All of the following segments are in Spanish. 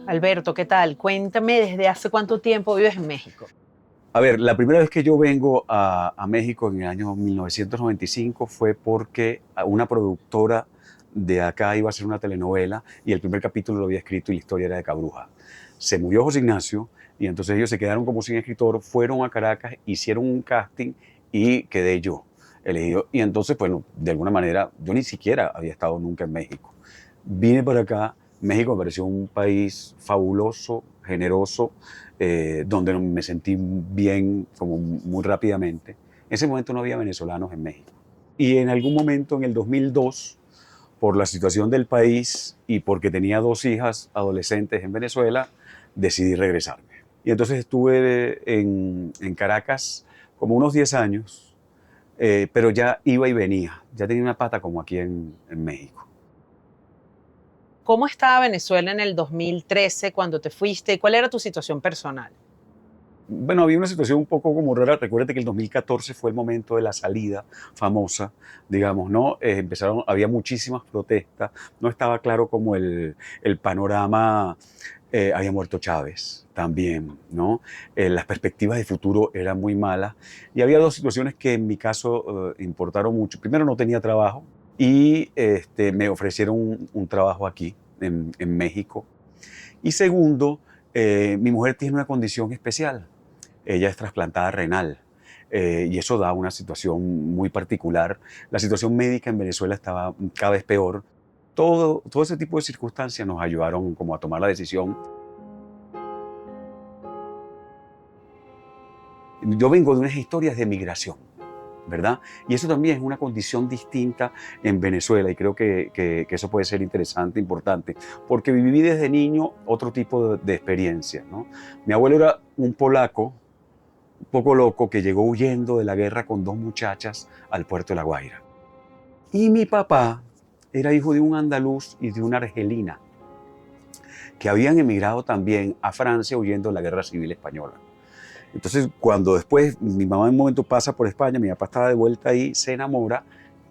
Alberto, ¿qué tal? Cuéntame desde hace cuánto tiempo vives en México. A ver, la primera vez que yo vengo a México en el año 1995 fue porque una productora de acá iba a hacer una telenovela y el primer capítulo lo había escrito y la historia era de Cabruja. Se murió José Ignacio y entonces ellos se quedaron como sin escritor, fueron a Caracas, hicieron un casting y quedé yo elegido. Y entonces, bueno, de alguna manera, yo ni siquiera había estado nunca en México. Vine para acá, México me pareció un país fabuloso, generoso, donde me sentí bien como muy rápidamente. En ese momento no había venezolanos en México. Y en algún momento, en el 2002, por la situación del país y porque tenía dos hijas adolescentes en Venezuela, decidí regresarme. Y entonces estuve en Caracas como unos 10 años, pero ya iba y venía, ya tenía una pata como aquí en México. ¿Cómo estaba Venezuela en el 2013 cuando te fuiste? ¿Cuál era tu situación personal? Bueno, había una situación un poco como rara. Recuérdate que el 2014 fue el momento de la salida famosa, digamos, ¿no? Había muchísimas protestas, no estaba claro como el panorama, había muerto Chávez también, ¿no? Las perspectivas de futuro eran muy malas y había dos situaciones que en mi caso importaron mucho. Primero, no tenía trabajo y me ofrecieron un trabajo aquí, en México. Y segundo, mi mujer tiene una condición especial. Ella es trasplantada renal y eso da una situación muy particular. La situación médica en Venezuela estaba cada vez peor. Todo ese tipo de circunstancias nos ayudaron como a tomar la decisión. Yo vengo de unas historias de migración, ¿verdad? Y eso también es una condición distinta en Venezuela y creo que eso puede ser interesante, importante, porque viví desde niño otro tipo de experiencias, ¿no? Mi abuelo era un polaco, un poco loco, que llegó huyendo de la guerra con dos muchachas al puerto de La Guaira. Y mi papá era hijo de un andaluz y de una argelina, que habían emigrado también a Francia huyendo de la guerra civil española. Entonces, cuando después mi mamá en un momento pasa por España, mi papá estaba de vuelta ahí, se enamora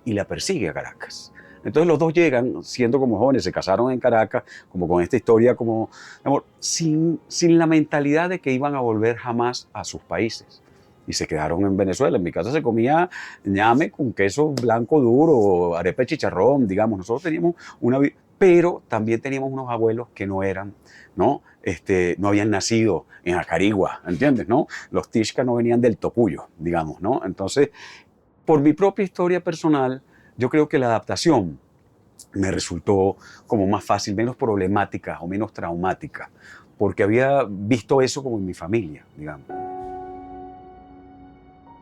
y la persigue a Caracas. Entonces los dos llegan siendo como jóvenes, se casaron en Caracas, como con esta historia, como amor, sin la mentalidad de que iban a volver jamás a sus países. Y se quedaron en Venezuela. En mi casa se comía ñame con queso blanco duro, arepa de chicharrón, digamos. Nosotros teníamos una vida, pero también teníamos unos abuelos que no eran, ¿no? No habían nacido en Acarigua, ¿entiendes? ¿No? Los Tishka no venían del Tocuyo, digamos, ¿no? Entonces, por mi propia historia personal, yo creo que la adaptación me resultó como más fácil, menos problemática o menos traumática, porque había visto eso como en mi familia, digamos.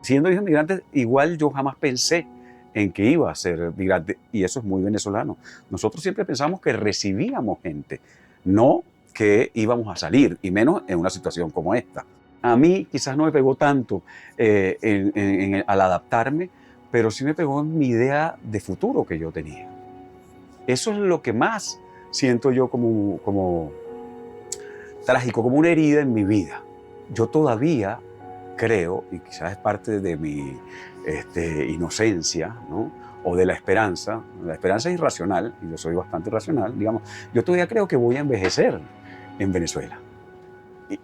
Siendo hijo inmigrante, igual yo jamás pensé en que iba a ser migrante, y eso es muy venezolano. Nosotros siempre pensamos que recibíamos gente, no que íbamos a salir, y menos en una situación como esta. A mí quizás no me pegó tanto al adaptarme, pero sí me pegó en mi idea de futuro que yo tenía. Eso es lo que más siento yo como trágico, como una herida en mi vida. Yo todavía creo, y quizás es parte de mi inocencia, ¿no? O de la esperanza es irracional, y yo soy bastante irracional, digamos, yo todavía creo que voy a envejecer en Venezuela.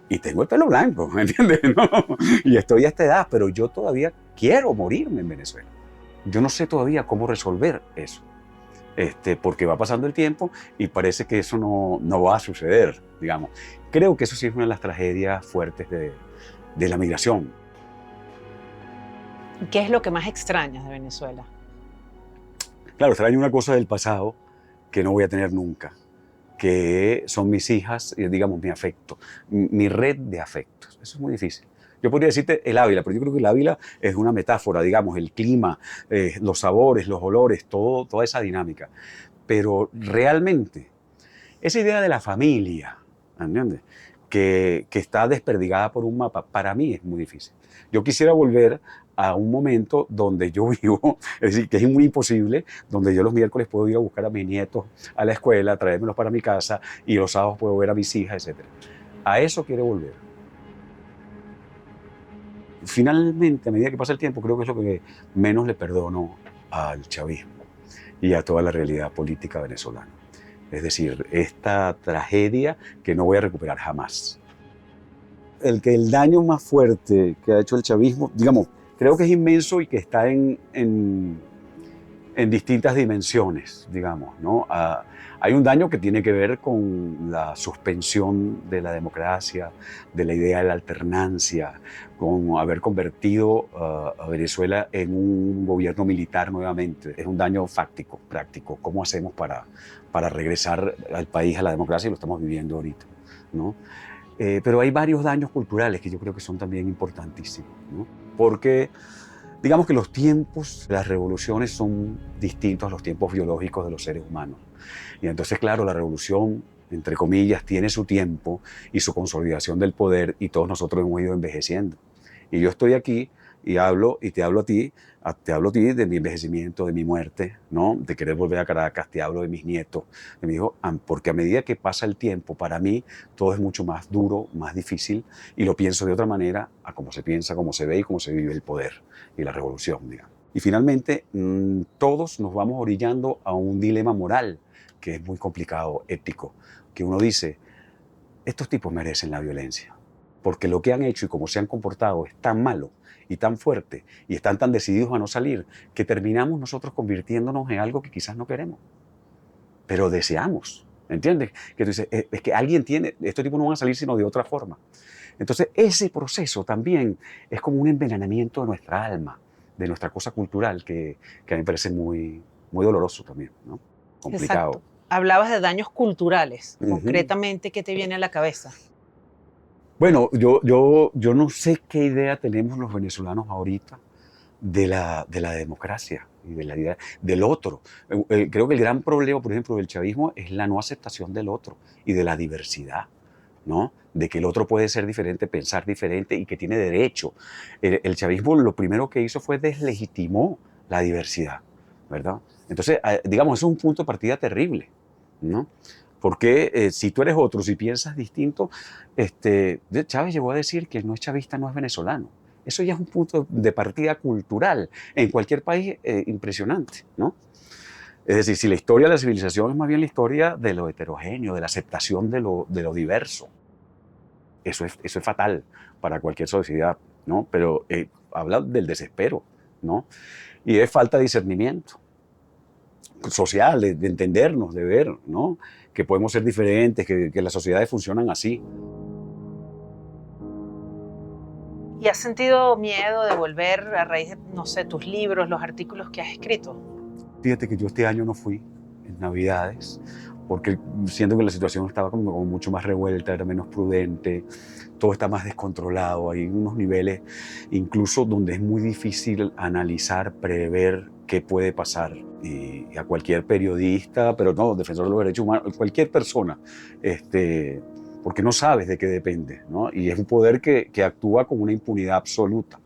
Y tengo el pelo blanco, ¿me entiendes? ¿No? Y estoy a esta edad, pero yo todavía quiero morirme en Venezuela. Yo no sé todavía cómo resolver eso, porque va pasando el tiempo y parece que eso no va a suceder, digamos. Creo que eso sí es una de las tragedias fuertes de la migración. ¿Qué es lo que más extrañas de Venezuela? Claro, extraño una cosa del pasado que no voy a tener nunca, que son mis hijas y, digamos, mi afecto, mi red de afectos. Eso es muy difícil. Yo podría decirte el Ávila, pero yo creo que el Ávila es una metáfora, digamos, el clima, los sabores, los olores, toda esa dinámica. Pero realmente, esa idea de la familia, ¿entiendes? Que está desperdigada por un mapa, para mí es muy difícil. Yo quisiera volver a un momento donde yo vivo, es decir, que es muy imposible, donde yo los miércoles puedo ir a buscar a mis nietos a la escuela, traérmelos para mi casa y los sábados puedo ver a mis hijas, etc. A eso quiero volver. Finalmente, a medida que pasa el tiempo, creo que es lo que menos le perdono al chavismo y a toda la realidad política venezolana. Es decir, esta tragedia que no voy a recuperar jamás. El daño más fuerte que ha hecho el chavismo, digamos, creo que es inmenso y que está en distintas dimensiones, digamos, ¿no? Hay un daño que tiene que ver con la suspensión de la democracia, de la idea de la alternancia, con haber convertido a Venezuela en un gobierno militar nuevamente. Es un daño fáctico, práctico. ¿Cómo hacemos para regresar al país a la democracia? Y lo estamos viviendo ahorita, ¿no? Pero hay varios daños culturales que yo creo que son también importantísimos, ¿no? Porque digamos que los tiempos, las revoluciones son distintos a los tiempos biológicos de los seres humanos. Y entonces, claro, la revolución, entre comillas, tiene su tiempo y su consolidación del poder y todos nosotros hemos ido envejeciendo. Y yo estoy aquí y hablo y te hablo a ti de mi envejecimiento, de mi muerte, ¿no? De querer volver a Caracas, te hablo de mis nietos, de mi hijo, porque a medida que pasa el tiempo, para mí todo es mucho más duro, más difícil y lo pienso de otra manera a cómo se piensa, cómo se ve y cómo se vive el poder y la revolución, digamos. Y finalmente, todos nos vamos orillando a un dilema moral que es muy complicado, ético, que uno dice, estos tipos merecen la violencia, porque lo que han hecho y cómo se han comportado es tan malo y tan fuerte y están tan decididos a no salir que terminamos nosotros convirtiéndonos en algo que quizás no queremos, pero deseamos. ¿Entiendes? Que tú dices, es que alguien tiene, estos tipos no van a salir sino de otra forma. Entonces, ese proceso también es como un envenenamiento de nuestra alma, de nuestra cosa cultural, que a mí me parece muy, muy doloroso también, ¿no? Complicado. Exacto. Hablabas de daños culturales. Ujú. Concretamente, ¿qué te viene a la cabeza? Bueno, yo no sé qué idea tenemos los venezolanos ahorita de la democracia y de la idea del otro. Creo que el gran problema, por ejemplo, del chavismo es la no aceptación del otro y de la diversidad, ¿no? De que el otro puede ser diferente, pensar diferente y que tiene derecho. El chavismo lo primero que hizo fue deslegitimó la diversidad, ¿verdad? Entonces, digamos, eso es un punto de partida terrible, ¿no? Porque si tú eres otro, si piensas distinto, Chávez llegó a decir que no es chavista, no es venezolano. Eso ya es un punto de partida cultural en cualquier país impresionante, ¿no? Es decir, si la historia de la civilización es más bien la historia de lo heterogéneo, de la aceptación de lo diverso, eso es fatal para cualquier sociedad, ¿no? Pero habla del desespero, ¿no? Y es falta de discernimiento social, de entendernos, de ver, ¿no? Que podemos ser diferentes, que las sociedades funcionan así. ¿Y has sentido miedo de volver a raíz de, no sé, tus libros, los artículos que has escrito? Fíjate que yo este año no fui en Navidades, porque siento que la situación estaba como mucho más revuelta, era menos prudente, todo está más descontrolado, hay unos niveles incluso donde es muy difícil analizar, prever qué puede pasar. Y a cualquier periodista, pero no, defensor de los derechos humanos, cualquier persona, porque no sabes de qué depende, ¿no? Y es un poder que actúa con una impunidad absoluta.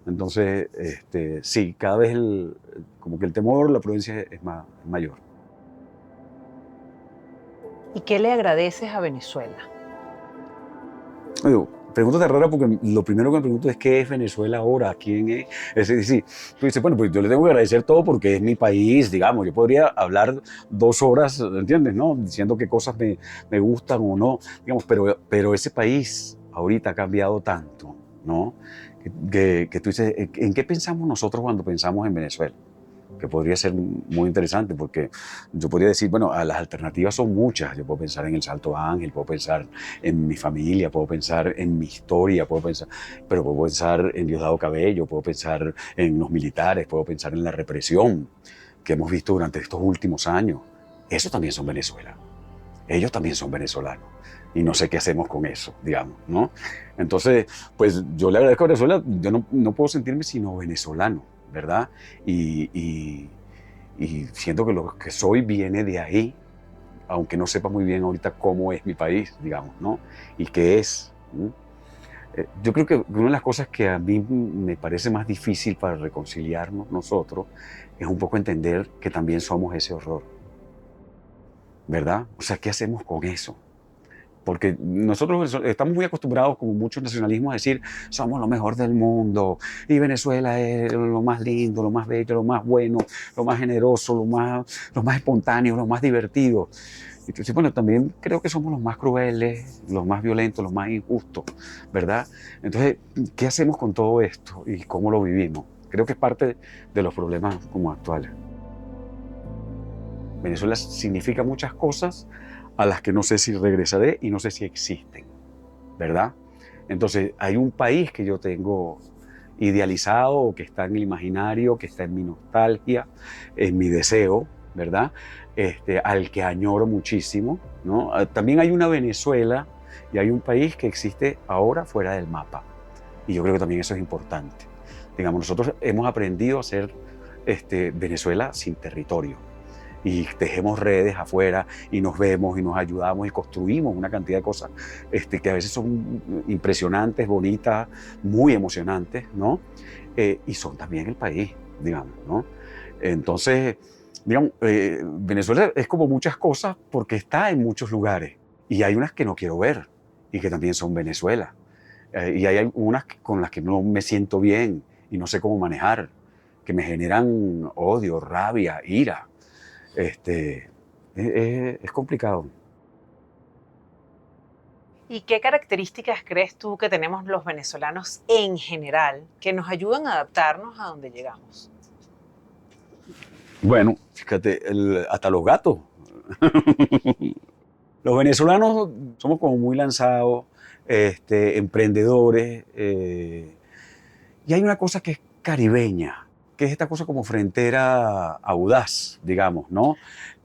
Entonces, sí, cada vez como que el temor, la prudencia es mayor. ¿Y qué le agradeces a Venezuela? Digo, pregunta rara porque lo primero que me pregunto es qué es Venezuela ahora, quién es. Es decir, tú dices, bueno, pues yo le tengo que agradecer todo porque es mi país, digamos, yo podría hablar 2 horas, ¿entiendes? ¿No? Diciendo qué cosas me gustan o no, digamos, pero ese país ahorita ha cambiado tanto, ¿no? Que tú dices, ¿en qué pensamos nosotros cuando pensamos en Venezuela? Que podría ser muy interesante porque yo podría decir, bueno, las alternativas son muchas. Yo puedo pensar en el Salto Ángel, puedo pensar en mi familia, puedo pensar en mi historia, pero puedo pensar en Diosdado Cabello, puedo pensar en los militares, puedo pensar en la represión que hemos visto durante estos últimos años. Eso también son Venezuela. Ellos también son venezolanos. Y no sé qué hacemos con eso, digamos, ¿no? Entonces, pues yo le agradezco a Venezuela, yo no puedo sentirme sino venezolano, ¿verdad? Y siento que lo que soy viene de ahí, aunque no sepa muy bien ahorita cómo es mi país, digamos, ¿no? Y qué es. ¿No? Yo creo que una de las cosas que a mí me parece más difícil para reconciliarnos nosotros es un poco entender que también somos ese horror, ¿verdad? O sea, ¿qué hacemos con eso? Porque nosotros estamos muy acostumbrados, como muchos nacionalismos, a decir somos lo mejor del mundo y Venezuela es lo más lindo, lo más bello, lo más bueno, lo más generoso, lo más espontáneo, lo más divertido. Entonces, bueno, también creo que somos los más crueles, los más violentos, los más injustos, ¿verdad? Entonces, ¿qué hacemos con todo esto y cómo lo vivimos? Creo que es parte de los problemas como actuales. Venezuela significa muchas cosas a las que no sé si regresaré y no sé si existen, ¿verdad? Entonces, hay un país que yo tengo idealizado, que está en el imaginario, que está en mi nostalgia, en mi deseo, ¿verdad? Al que añoro muchísimo, ¿no? También hay una Venezuela y hay un país que existe ahora fuera del mapa. Y yo creo que también eso es importante. Digamos, nosotros hemos aprendido a ser Venezuela sin territorio y tejemos redes afuera y nos vemos y nos ayudamos y construimos una cantidad de cosas que a veces son impresionantes, bonitas, muy emocionantes, ¿no? Y son también el país, digamos, ¿no? Entonces, digamos, Venezuela es como muchas cosas porque está en muchos lugares y hay unas que no quiero ver y que también son Venezuela. Y hay unas con las que no me siento bien y no sé cómo manejar, que me generan odio, rabia, ira. Es complicado. ¿Y qué características crees tú que tenemos los venezolanos en general que nos ayudan a adaptarnos a donde llegamos? Bueno, fíjate, hasta los gatos. Los venezolanos somos como muy lanzados, emprendedores, y hay una cosa que es caribeña, que es esta cosa como frontera audaz, digamos, ¿no?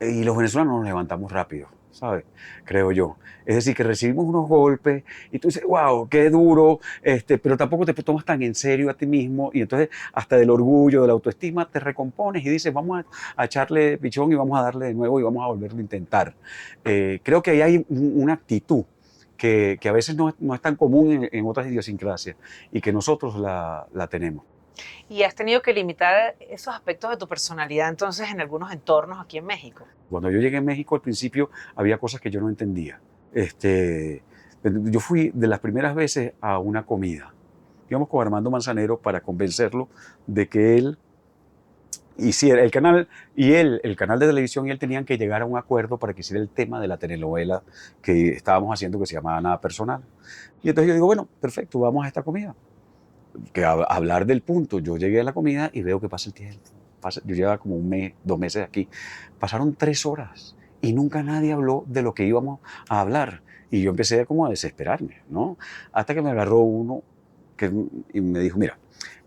Y los venezolanos nos levantamos rápido, ¿sabes? Creo yo. Es decir, que recibimos unos golpes y tú dices, wow, qué duro, pero tampoco te tomas tan en serio a ti mismo y entonces hasta del orgullo, de la autoestima, te recompones y dices, vamos a echarle pichón y vamos a darle de nuevo y vamos a volverlo a intentar. Creo que ahí hay una actitud que a veces no es tan común en otras idiosincrasias y que nosotros la tenemos. Y has tenido que limitar esos aspectos de tu personalidad entonces en algunos entornos aquí en México. Cuando yo llegué a México al principio había cosas que yo no entendía. Yo fui de las primeras veces a una comida. Íbamos con Armando Manzanero para convencerlo de que él hiciera el canal y él, el canal de televisión y él tenían que llegar a un acuerdo para que hiciera el tema de la telenovela que estábamos haciendo que se llamaba Nada Personal. Y entonces yo digo, bueno, perfecto, vamos a esta comida. Que hablar del punto. Yo llegué a la comida y veo que pasa el tiempo. Yo llevaba como un mes, 2 meses aquí. Pasaron 3 horas y nunca nadie habló de lo que íbamos a hablar. Y yo empecé como a desesperarme, ¿no? Hasta que me agarró uno y me dijo, mira,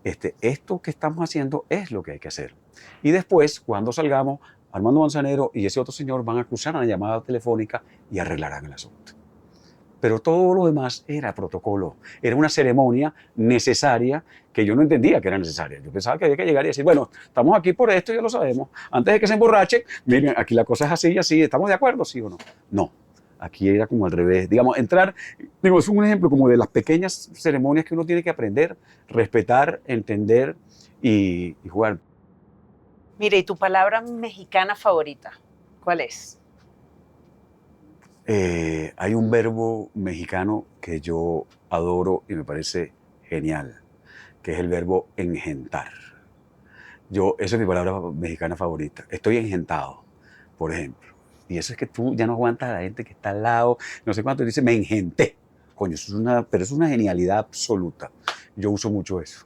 esto que estamos haciendo es lo que hay que hacer. Y después, cuando salgamos, Armando Manzanero y ese otro señor van a cruzar una llamada telefónica y arreglarán el asunto. Pero todo lo demás era protocolo, era una ceremonia necesaria que yo no entendía que era necesaria. Yo pensaba que había que llegar y decir, bueno, estamos aquí por esto, ya lo sabemos. Antes de que se emborrachen, miren, aquí la cosa es así y así, ¿estamos de acuerdo, sí o no? No, aquí era como al revés. Digamos, entrar, digo, es un ejemplo como de las pequeñas ceremonias que uno tiene que aprender, respetar, entender y jugar. Mire, ¿y tu palabra mexicana favorita? ¿Cuál es? Hay un verbo mexicano que yo adoro y me parece genial, que es el verbo engentar. Esa es mi palabra mexicana favorita. Estoy engentado, por ejemplo. Y eso es que tú ya no aguantas a la gente que está al lado, no sé cuánto, dice, me engenté. Coño, pero es una genialidad absoluta. Yo uso mucho eso,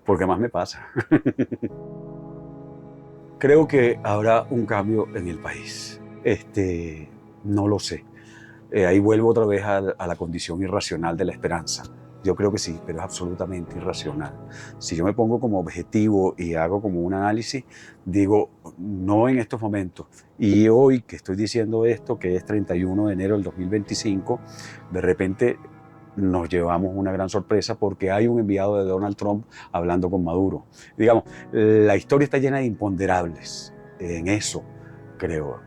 porque más me pasa. Creo que habrá un cambio en el país. No lo sé. Ahí vuelvo otra vez a la condición irracional de la esperanza. Yo creo que sí, pero es absolutamente irracional. Si yo me pongo como objetivo y hago como un análisis, digo, no en estos momentos. Y hoy que estoy diciendo esto, que es 31 de enero del 2025, de repente nos llevamos una gran sorpresa porque hay un enviado de Donald Trump hablando con Maduro. Digamos, la historia está llena de imponderables. En eso creo.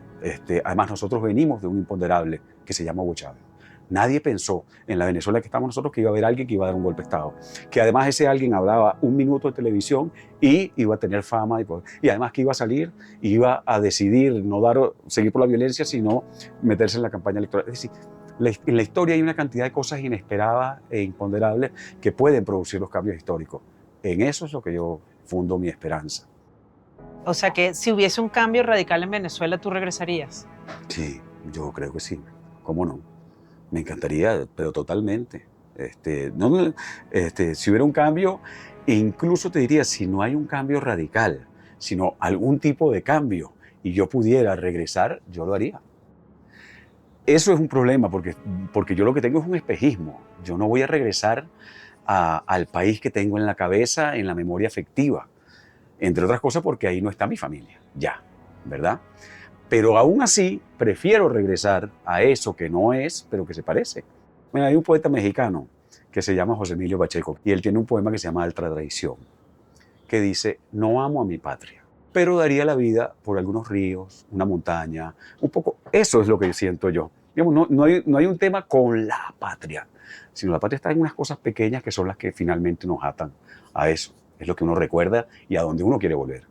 Además, nosotros venimos de un imponderable que se llama Hugo Chávez. Nadie pensó en la Venezuela que estamos nosotros que iba a haber alguien que iba a dar un golpe de Estado. Que además ese alguien hablaba 1 minuto de televisión y iba a tener fama. Y además que iba a salir y iba a decidir no seguir por la violencia, sino meterse en la campaña electoral. Es decir, en la historia hay una cantidad de cosas inesperadas e imponderables que pueden producir los cambios históricos. En eso es lo que yo fundo mi esperanza. O sea que si hubiese un cambio radical en Venezuela, ¿tú regresarías? Sí, Yo creo que sí, ¿cómo no? Me encantaría, pero totalmente. No, si hubiera un cambio, e incluso te diría, si no hay un cambio radical, sino algún tipo de cambio, y yo pudiera regresar, yo lo haría. Eso es un problema, porque yo lo que tengo es un espejismo. Yo no voy a regresar al país que tengo en la cabeza, en la memoria afectiva. Entre otras cosas porque ahí no está mi familia, ya, ¿verdad? Pero aún así, prefiero regresar a eso que no es, pero que se parece. Bueno, hay un poeta mexicano que se llama José Emilio Pacheco y él tiene un poema que se llama Alta Traición, que dice, no amo a mi patria, pero daría la vida por algunos ríos, una montaña, un poco. Eso es lo que siento yo. Digamos, no hay un tema con la patria, sino la patria está en unas cosas pequeñas que son las que finalmente nos atan a eso. Es lo que uno recuerda y a donde uno quiere volver.